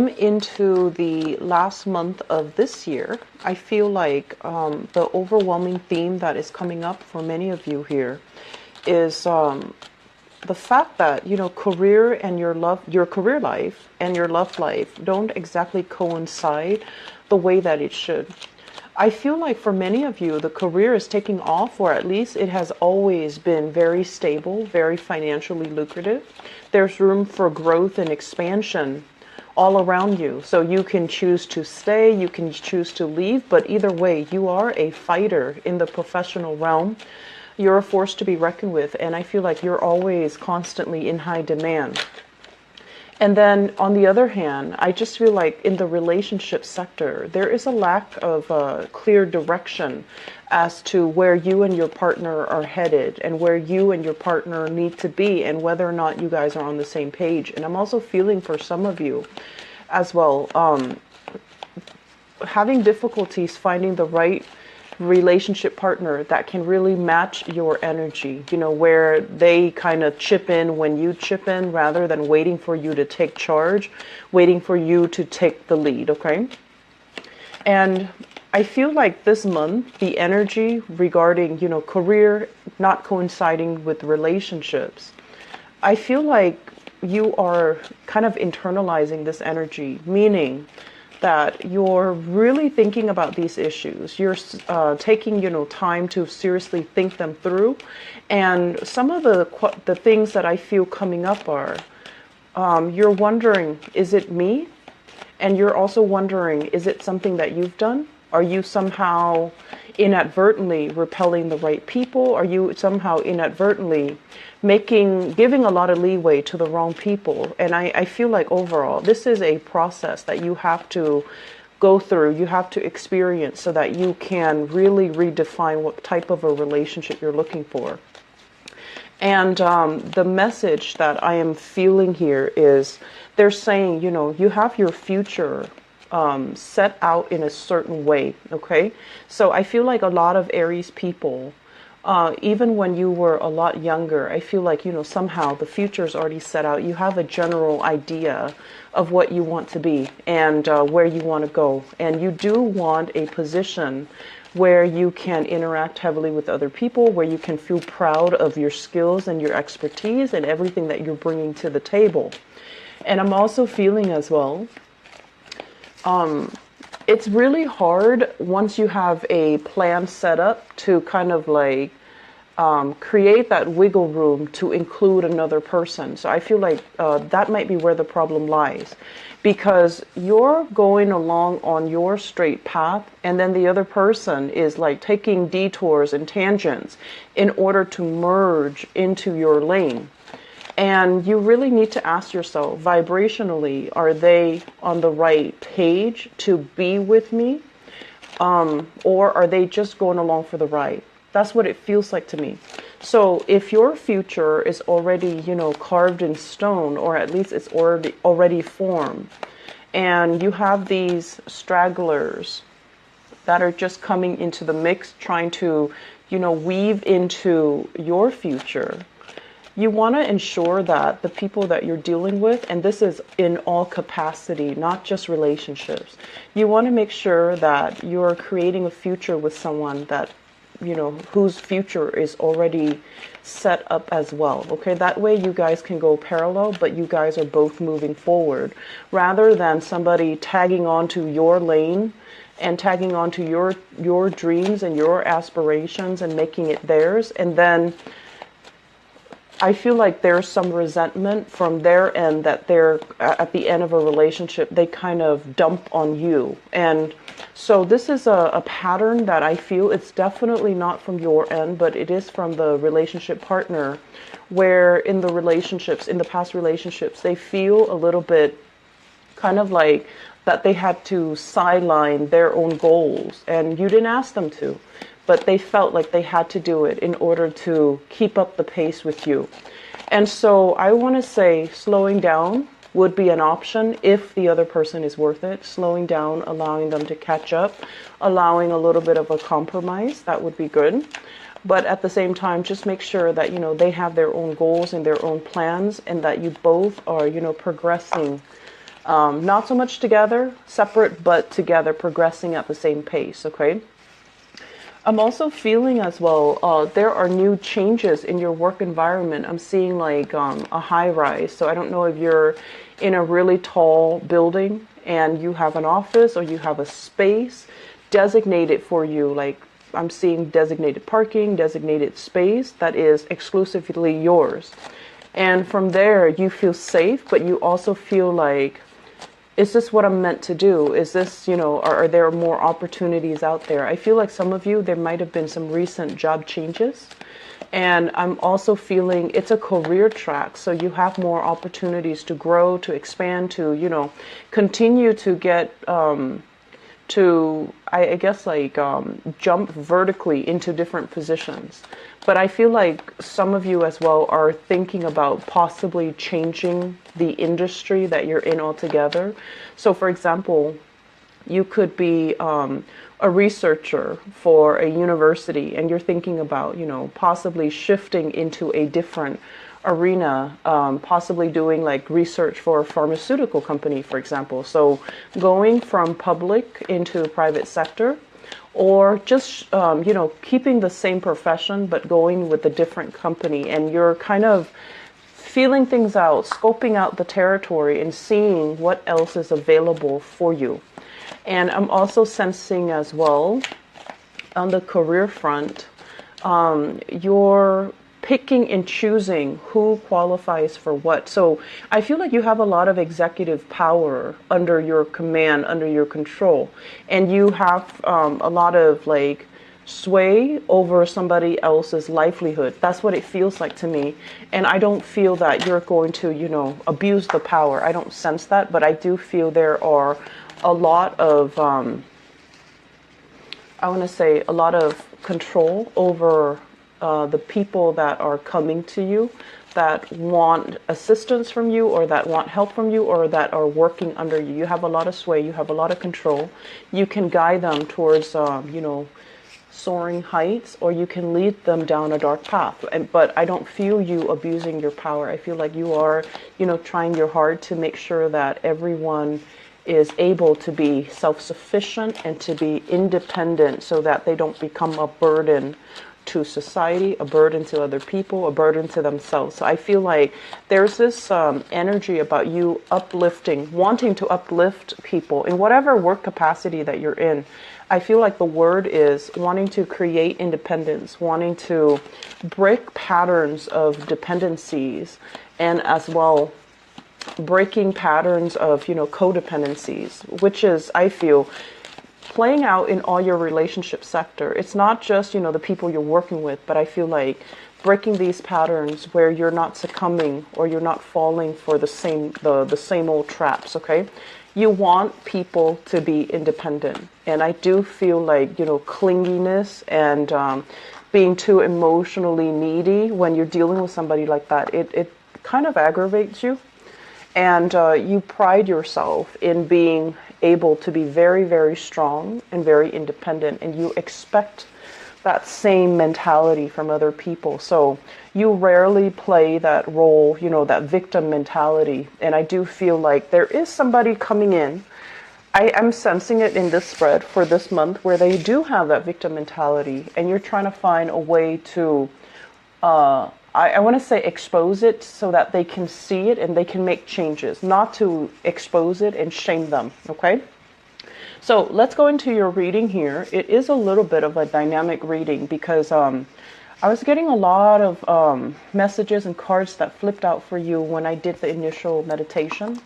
Into the last month of this year, I feel like the overwhelming theme that is coming up for many of you here is the fact that, you know, career and your career life and your love life don't exactly coincide the way that it should. I feel like for many of you, the career is taking off, or at least it has always been very stable, very financially lucrative. There's room for growth and expansion all around you. So you can choose to stay, you can choose to leave, but either way, you are a fighter in the professional realm. You're a force to be reckoned with, and I feel like you're always constantly in high demand. And then on the other hand, I just feel like in the relationship sector, there is a lack of clear direction as to where you and your partner are headed and where you and your partner need to be and whether or not you guys are on the same page. And I'm also feeling for some of you as well, having difficulties finding the right relationship partner that can really match your energy, you know, where they kind of chip in when you chip in rather than waiting for you to take charge, waiting for you to take the lead, okay? And I feel like this month, the energy regarding, you know, career not coinciding with relationships, I feel like you are kind of internalizing this energy, meaning that you're really thinking about these issues. You're taking, you know, time to seriously think them through. And some of the things that I feel coming up are, you're wondering, is it me? And you're also wondering, is it something that you've done? Are you somehow inadvertently repelling the right people? Are you somehow inadvertently giving a lot of leeway to the wrong people? And I feel like overall, this is a process that you have to go through, you have to experience so that you can really redefine what type of a relationship you're looking for. And the message that I am feeling here is they're saying, you know, you have your future set out in a certain way, okay? So I feel like a lot of Aries people, even when you were a lot younger, I feel like, you know, somehow the future is already set out. You have a general idea of what you want to be and where you want to go. And you do want a position where you can interact heavily with other people, where you can feel proud of your skills and your expertise and everything that you're bringing to the table. And I'm also feeling as well, it's really hard once you have a plan set up to kind of like create that wiggle room to include another person. So I feel like that might be where the problem lies, because you're going along on your straight path and then the other person is like taking detours and tangents in order to merge into your lane. And you really need to ask yourself, vibrationally, are they on the right page to be with me? Or are they just going along for the ride? That's what it feels like to me. So if your future is already, you know, carved in stone, or at least it's already formed, and you have these stragglers that are just coming into the mix, trying to, you know, weave into your future, you want to ensure that the people that you're dealing with, and this is in all capacity, not just relationships, you want to make sure that you're creating a future with someone that, you know, whose future is already set up as well. Okay, that way you guys can go parallel, but you guys are both moving forward, rather than somebody tagging onto your lane and tagging onto your dreams and your aspirations and making it theirs. And then I feel like there's some resentment from their end that they're at the end of a relationship, they kind of dump on you. And so this is a pattern that I feel it's definitely not from your end, but it is from the relationship partner, where in the past relationships, they feel a little bit kind of like that they had to sideline their own goals, and you didn't ask them to. But they felt like they had to do it in order to keep up the pace with you. And so I want to say slowing down would be an option if the other person is worth it. Slowing down, allowing them to catch up, allowing a little bit of a compromise, that would be good. But at the same time, just make sure that, you know, they have their own goals and their own plans, and that you both are, you know, progressing Not so much together, separate, but together, progressing at the same pace, okay? I'm also feeling as well, there are new changes in your work environment. I'm seeing like a high rise. So I don't know if you're in a really tall building and you have an office or you have a space designated for you. Like I'm seeing designated parking, designated space that is exclusively yours. And from there, you feel safe, but you also feel like, is this what I'm meant to do? Is this, are there more opportunities out there? I feel like some of you, there might have been some recent job changes. And I'm also feeling it's a career track. So you have more opportunities to grow, to expand, to, continue to get, I guess, like jump vertically into different positions. But I feel like some of you as well are thinking about possibly changing the industry that you're in altogether. So for example, you could be a researcher for a university and you're thinking about, possibly shifting into a different arena, possibly doing like research for a pharmaceutical company, for example. So going from public into private sector, or just, keeping the same profession, but going with a different company. And you're kind of feeling things out, scoping out the territory and seeing what else is available for you. And I'm also sensing as well on the career front, you're picking and choosing who qualifies for what. So I feel like you have a lot of executive power under your command, under your control, and you have a lot of like sway over somebody else's livelihood. That's what it feels like to me. And I don't feel that you're going to, abuse the power. I don't sense that, but I do feel there are a lot of, I want to say a lot of control over the people that are coming to you, that want assistance from you or that want help from you or that are working under you. You have a lot of sway, you have a lot of control. You can guide them towards, soaring heights, or you can lead them down a dark path. But I don't feel you abusing your power. I feel like you are, trying your hard to make sure that everyone is able to be self-sufficient and to be independent so that they don't become a burden to society, a burden to other people, a burden to themselves. So I feel like there's this energy about you uplifting, wanting to uplift people in whatever work capacity that you're in. I feel like the word is wanting to create independence, wanting to break patterns of dependencies, and as well breaking patterns of, codependencies, which is, I feel, playing out in all your relationship sector. It's not just, the people you're working with, but I feel like breaking these patterns where you're not succumbing or you're not falling for the same old traps, okay? You want people to be independent. And I do feel like, clinginess and being too emotionally needy when you're dealing with somebody like that, it kind of aggravates you. And you pride yourself in being able to be very, very strong and very independent, and you expect that same mentality from other people. So you rarely play that role, that victim mentality. And I do feel like there is somebody coming in. I am sensing it in this spread for this month where they do have that victim mentality, and you're trying to find a way to I want to say expose it so that they can see it and they can make changes, not to expose it and shame them, okay? So let's go into your reading here. It is a little bit of a dynamic reading because I was getting a lot of messages and cards that flipped out for you when I did the initial meditation.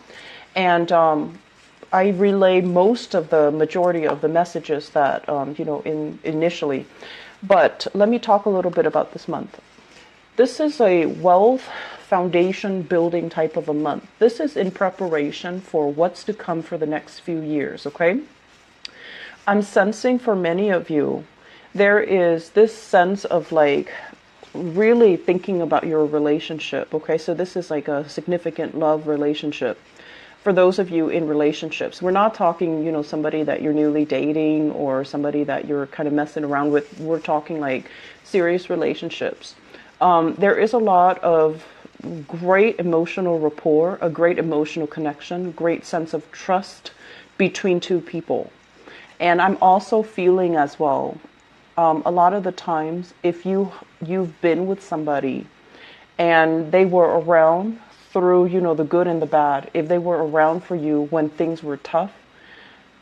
And I relayed most of the majority of the messages that, initially. But let me talk a little bit about this month. This is a wealth foundation building type of a month. This is in preparation for what's to come for the next few years, okay? I'm sensing for many of you, there is this sense of like really thinking about your relationship, okay? So this is like a significant love relationship. For those of you in relationships, we're not talking, somebody that you're newly dating or somebody that you're kind of messing around with. We're talking like serious relationships. There is a lot of great emotional rapport, a great emotional connection, great sense of trust between two people. And I'm also feeling as well, a lot of the times, if you've been with somebody and they were around through, the good and the bad, if they were around for you when things were tough,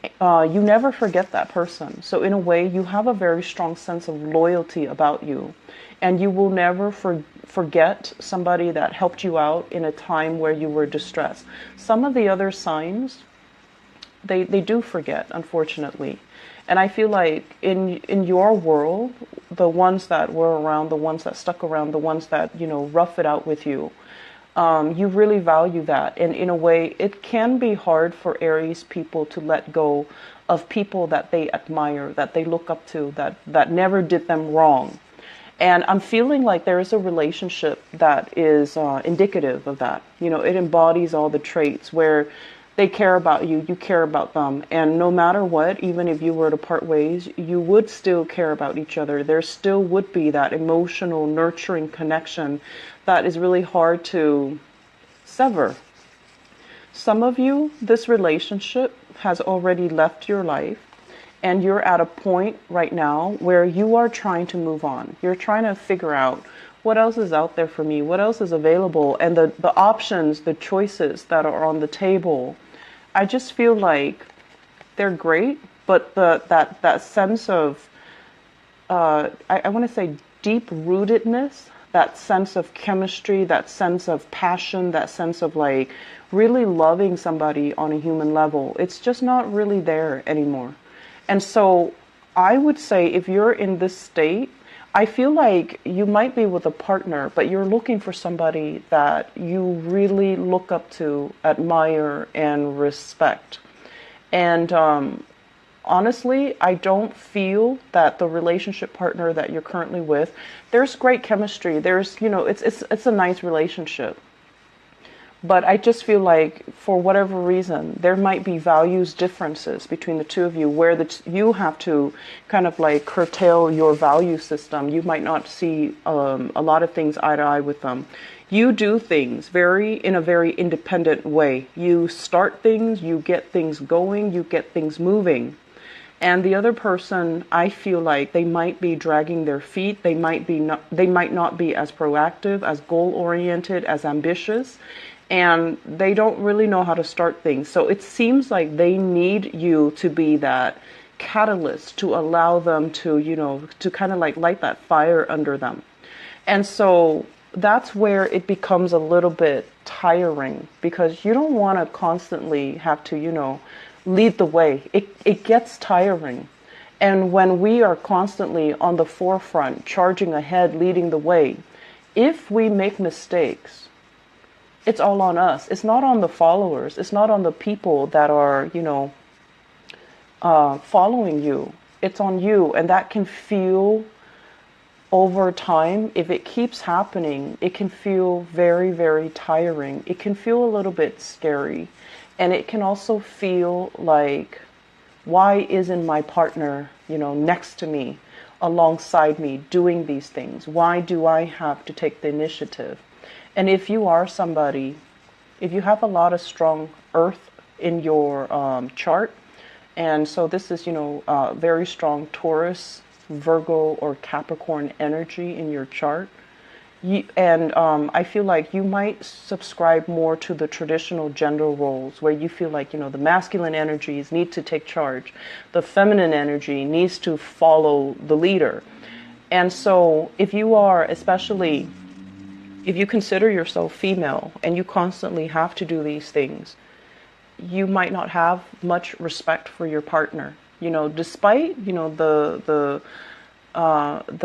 you never forget that person. So in a way, you have a very strong sense of loyalty about you, and you will never forget somebody that helped you out in a time where you were distressed. Some of the other signs, they do forget, unfortunately. And I feel like in your world, the ones that were around, the ones that stuck around, the ones that, rough it out with you, you really value that. And in a way, it can be hard for Aries people to let go of people that they admire, that they look up to, that never did them wrong. And I'm feeling like there is a relationship that is indicative of that. It embodies all the traits where they care about you, you care about them. And no matter what, even if you were to part ways, you would still care about each other. There still would be that emotional, nurturing connection that is really hard to sever. Some of you, this relationship has already left your life, and you're at a point right now where you are trying to move on. You're trying to figure out what else is out there for me, what else is available, and the options, the choices that are on the table. I just feel like they're great, but that sense of, I want to say deep rootedness, that sense of chemistry, that sense of passion, that sense of like really loving somebody on a human level, it's just not really there anymore. And so I would say if you're in this state, I feel like you might be with a partner, but you're looking for somebody that you really look up to, admire, and respect. And honestly, I don't feel that the relationship partner that you're currently with, there's great chemistry. There's, it's a nice relationship. But I just feel like for whatever reason, there might be values differences between the two of you where you have to kind of like curtail your value system. You might not see a lot of things eye to eye with them. You do things in a very independent way. You start things, you get things going, you get things moving. And the other person, I feel like they might be dragging their feet. They might not be as proactive, as goal-oriented, as ambitious. And they don't really know how to start things. So it seems like they need you to be that catalyst to allow them to, to kind of like light that fire under them. And so that's where it becomes a little bit tiring, because you don't want to constantly have to, lead the way. It gets tiring. And when we are constantly on the forefront, charging ahead, leading the way, if we make mistakes, it's all on us. It's not on the followers. It's not on the people that are, following you. It's on you. And that can feel, over time, if it keeps happening, it can feel very, very tiring. It can feel a little bit scary. And it can also feel like, why isn't my partner, next to me, alongside me, doing these things? Why do I have to take the initiative? And if you are somebody, if you have a lot of strong earth in your chart, and so this is, very strong Taurus, Virgo, or Capricorn energy in your chart, I feel like you might subscribe more to the traditional gender roles where you feel like, the masculine energies need to take charge. The feminine energy needs to follow the leader. And so if you are, especially if you consider yourself female and you constantly have to do these things, you might not have much respect for your partner. Despite, the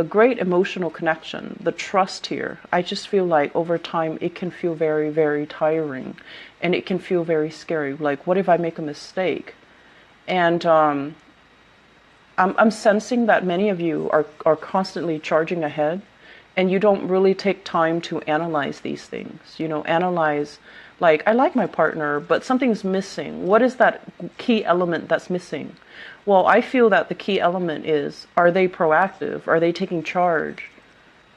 great emotional connection, the trust here, I just feel like over time it can feel very, very tiring, and it can feel very scary. Like, what if I make a mistake? And I'm sensing that many of you are constantly charging ahead, and you don't really take time to analyze these things. Analyze, like, I like my partner, but something's missing. What is that key element that's missing? Well, I feel that the key element is, are they proactive? Are they taking charge?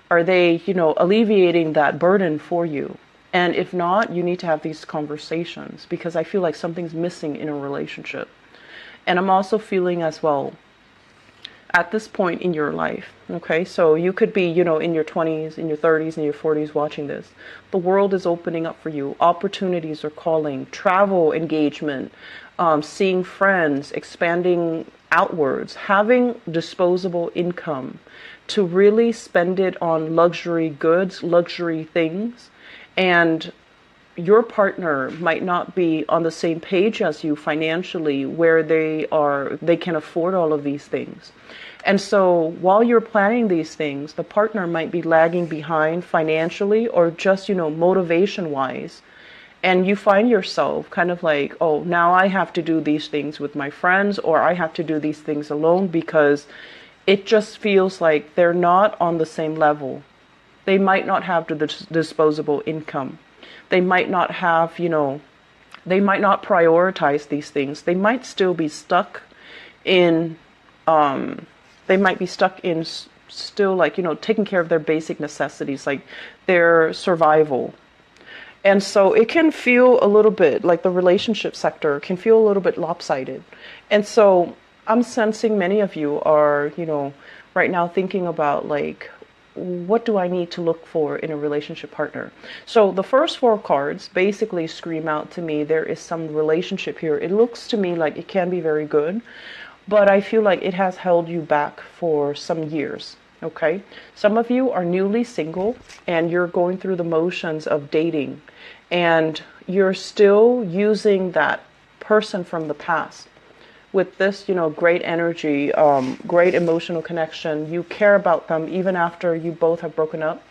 Are they, alleviating that burden for you? And if not, you need to have these conversations, because I feel like something's missing in a relationship. And I'm also feeling as well, at this point in your life, okay, so you could be, in your 20s, in your 30s, in your 40s watching this. The world is opening up for you. Opportunities are calling. Travel engagement, seeing friends, expanding outwards, having disposable income to really spend it on luxury goods, luxury things. And your partner might not be on the same page as you financially, where they can afford all of these things. And so while you're planning these things, the partner might be lagging behind financially, or just, motivation wise. And you find yourself kind of like, oh, now I have to do these things with my friends, or I have to do these things alone, because it just feels like they're not on the same level. They might not have the disposable income. They might not have, they might not prioritize these things. They might still be stuck in, still like, taking care of their basic necessities, like their survival. And so it can feel a little bit like the relationship sector can feel a little bit lopsided. And so I'm sensing many of you are, right now thinking about like, what do I need to look for in a relationship partner? So the first 4 cards basically scream out to me, there is some relationship here. It looks to me like it can be very good, but I feel like it has held you back for some years. Okay, some of you are newly single and you're going through the motions of dating, and you're still using that person from the past with this, great energy, great emotional connection. You care about them even after you both have broken up.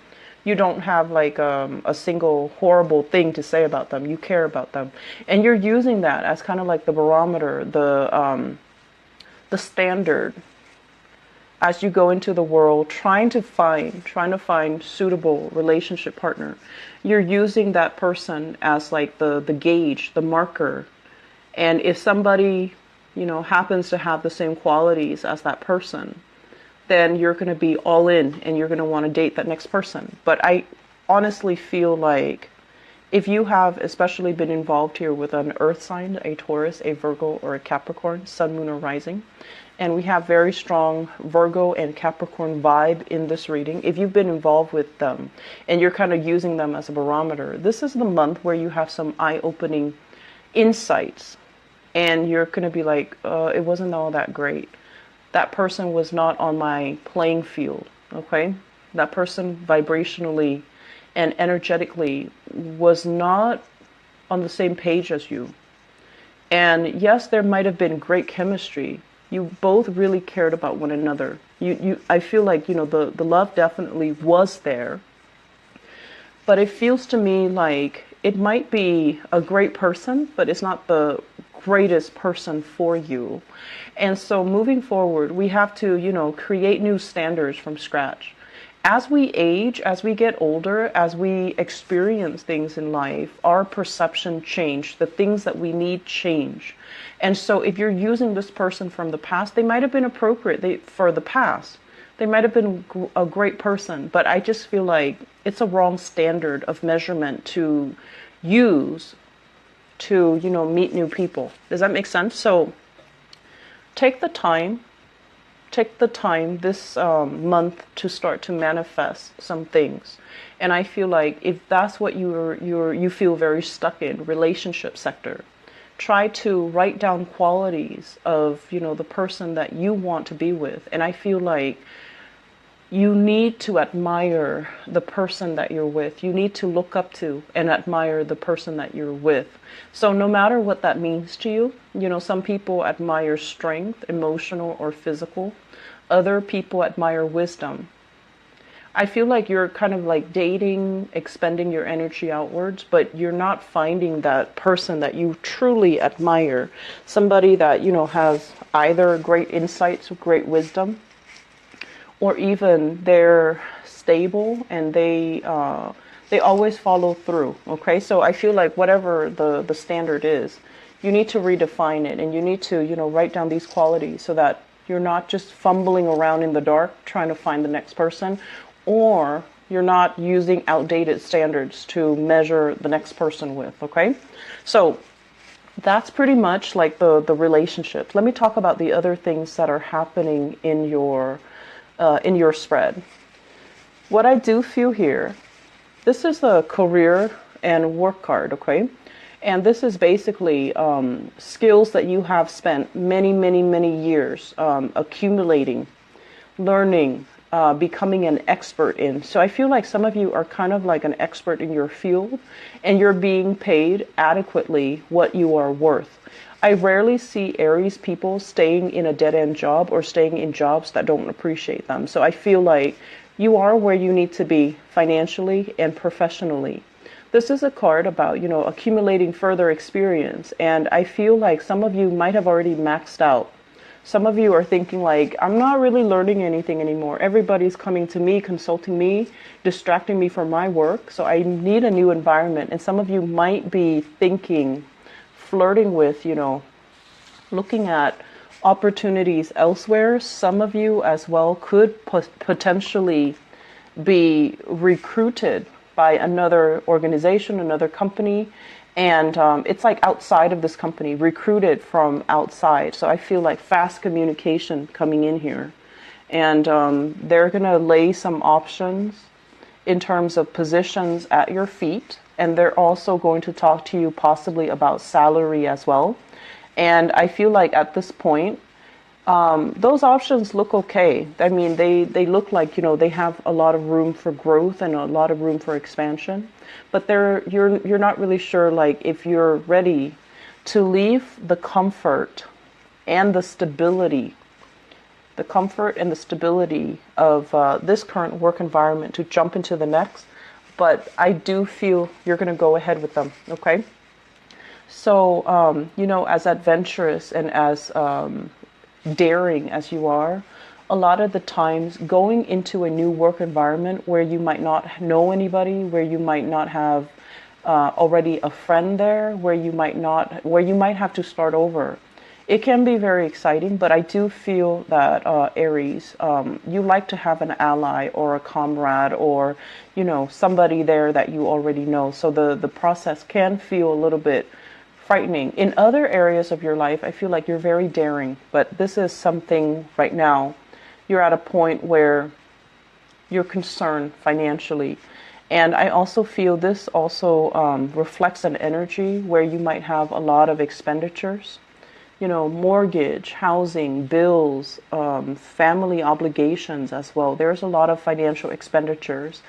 You don't have like a single horrible thing to say about them. You care about them, and you're using that as kind of like the barometer, the standard, as you go into the world trying to find suitable relationship partner. You're using that person as like the gauge, the marker. And if somebody, happens to have the same qualities as that person, then you're going to be all in and you're going to want to date that next person. But I honestly feel like if you have especially been involved here with an earth sign, a Taurus, a Virgo, or a Capricorn, sun, moon, or rising, and we have very strong Virgo and Capricorn vibe in this reading. If you've been involved with them and you're kind of using them as a barometer, this is the month where you have some eye-opening insights. And you're going to be like, it wasn't all that great. That person was not on my playing field, okay? That person vibrationally and energetically was not on the same page as you. And yes, there might have been great chemistry. You both really cared about one another. I feel like, the love definitely was there. But it feels to me like it might be a great person, but it's not the greatest person for you. And so moving forward, we have to, create new standards from scratch. As we age, as we get older, as we experience things in life, our perception change, the things that we need change. And so if you're using this person from the past, they might have been appropriate for the past. They might have been a great person, but I just feel like it's a wrong standard of measurement to use to, meet new people. Does that make sense? So take the time this month to start to manifest some things. And I feel like if that's what you feel very stuck in, relationship sector, try to write down qualities of, the person that you want to be with. And I feel like you need to admire the person that you're with. You need to look up to and admire the person that you're with. So no matter what that means to you, some people admire strength, emotional or physical. Other people admire wisdom. I feel like you're kind of like dating, expending your energy outwards, but you're not finding that person that you truly admire. Somebody that, has either great insights, great wisdom, or even they're stable and they always follow through. Okay, so I feel like whatever the standard is, you need to redefine it, and you need to write down these qualities so that you're not just fumbling around in the dark trying to find the next person, or You're not using outdated standards to measure the next person with, okay? So that's pretty much like the relationships. Let me talk about the other things that are happening in your spread. What I do feel here, this is the career and work card, okay? And this is basically skills that you have spent many, many, many years accumulating, learning, becoming an expert in. So I feel like some of you are kind of like an expert in your field, and you're being paid adequately what you are worth. I rarely see Aries people staying in a dead-end job or staying in jobs that don't appreciate them. So I feel like you are where you need to be financially and professionally. This is a card about, accumulating further experience. And I feel like some of you might have already maxed out. Some of you are thinking like, I'm not really learning anything anymore. Everybody's coming to me, consulting me, distracting me from my work. So I need a new environment. And some of you might be thinking, flirting with, looking at opportunities elsewhere. Some of you as well could potentially be recruited by another organization, another company. And it's like outside of this company, recruited from outside. So I feel like fast communication coming in here. And they're going to lay some options in terms of positions at your feet. And they're also going to talk to you possibly about salary as well. And I feel like at this point, those options look okay. I mean, they look like, they have a lot of room for growth and a lot of room for expansion. But you're not really sure, like, if you're ready to leave the comfort and the stability of this current work environment to jump into the next. But I do feel you're going to go ahead with them, okay? So, as adventurous and as daring as you are, a lot of the times going into a new work environment where you might not know anybody, where you might not have already a friend there, where you might have to start over. It can be very exciting, but I do feel that Aries, you like to have an ally or a comrade or, somebody there that you already know. So the process can feel a little bit frightening. In other areas of your life, I feel like you're very daring, but this is something right now. You're at a point where you're concerned financially. And I also feel this also reflects an energy where you might have a lot of expenditures, mortgage, housing, bills, family obligations as well. There's a lot of financial expenditures.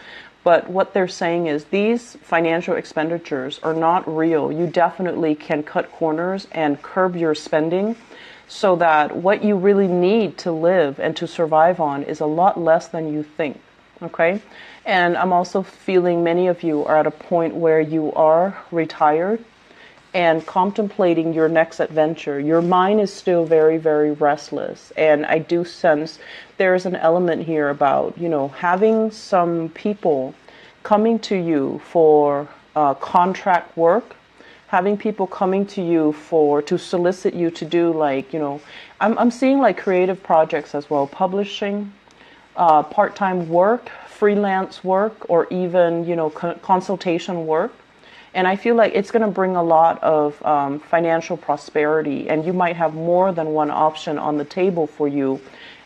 But what they're saying is these financial expenditures are not real. You definitely can cut corners and curb your spending so that what you really need to live and to survive on is a lot less than you think. Okay? And I'm also feeling many of you are at a point where you are retired and contemplating your next adventure. Your mind is still very, very restless. And I do sense there's an element here about, having some people coming to you for contract work, having people coming to you to solicit you to do like, I'm seeing like creative projects as well, publishing, part-time work, freelance work, or even, consultation work. And I feel like it's going to bring a lot of financial prosperity, and you might have more than one option on the table for you.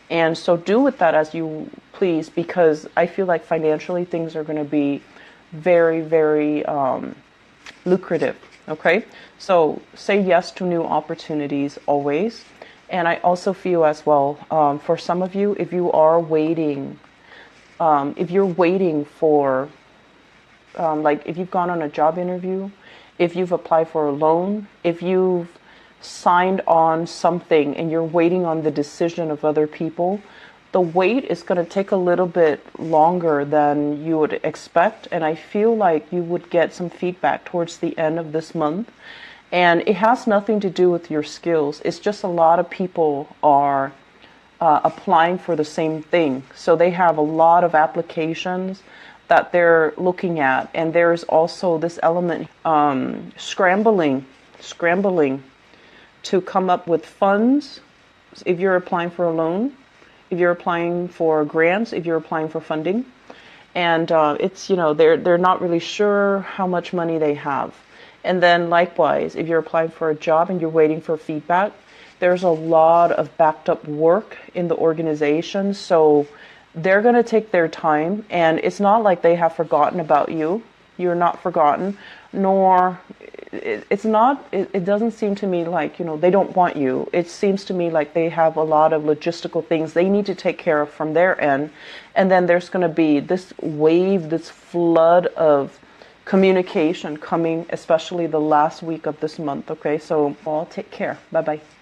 And so do with that as you please, because I feel like financially things are going to be very, very lucrative. Okay? So say yes to new opportunities always. And I also feel as well, for some of you, if you are waiting, if you're waiting for like if you've gone on a job interview, if you've applied for a loan, if you've signed on something and you're waiting on the decision of other people, the wait is going to take a little bit longer than you would expect. And I feel like you would get some feedback towards the end of this month. And it has nothing to do with your skills. It's just a lot of people are applying for the same thing. So they have a lot of applications that they're looking at. And there's also this element, scrambling to come up with funds. If you're applying for a loan, if you're applying for grants, if you're applying for funding. and it's, you know, they're not really sure how much money they have. And then likewise, if you're applying for a job and you're waiting for feedback, there's a lot of backed up work in the organization. So they're going to take their time, and it's not like they have forgotten about you. You're not forgotten, nor it doesn't seem to me like, you know, they don't want you. It seems to me like they have a lot of logistical things they need to take care of from their end. And then there's going to be this wave, this flood of communication coming, especially the last week of this month. Okay, so all take care. Bye bye.